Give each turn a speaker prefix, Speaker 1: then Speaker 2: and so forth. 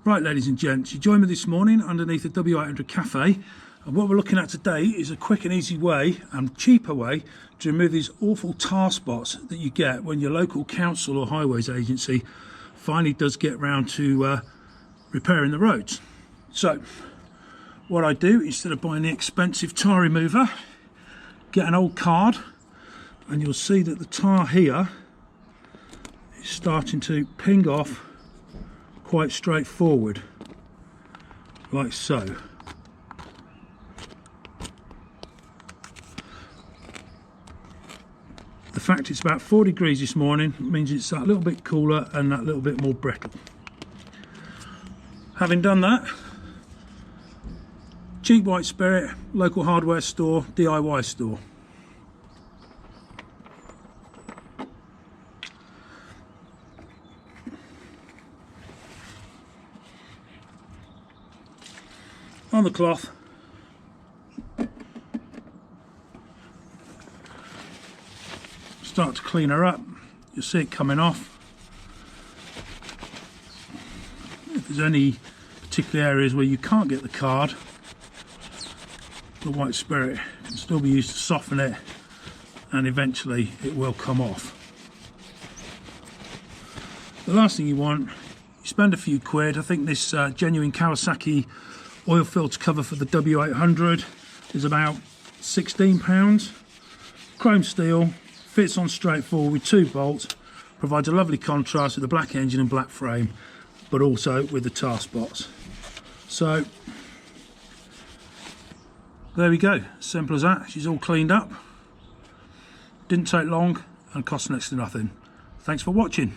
Speaker 1: Right, ladies and gents, you join me this morning underneath the W800 Cafe, and what we're looking at today is a quick and easy way and cheaper way to remove these awful tar spots that you get when your local council or highways agency finally does get round to repairing the roads. So what I do, instead of buying the expensive tar remover, get an old card, and you'll see that the tar here is starting to ping off quite straightforward, like so. The fact it's about 4 degrees this morning means it's that little bit cooler and that little bit more brittle. Having done that, cheap white spirit, local hardware store, DIY store. On the cloth, start to clean her up. You'll see it coming off. If there's any particular areas where you can't get the card, the white spirit can still be used to soften it, and eventually it will come off. The last thing you want, you spend a few quid. I think this genuine Kawasaki oil filter cover for the W800 is about £16. Chrome steel, fits on straight forward with 2 bolts, provides a lovely contrast with the black engine and black frame, but also with the tar spots. So there we go, simple as that. She's all cleaned up, didn't take long and cost next to nothing. Thanks for watching.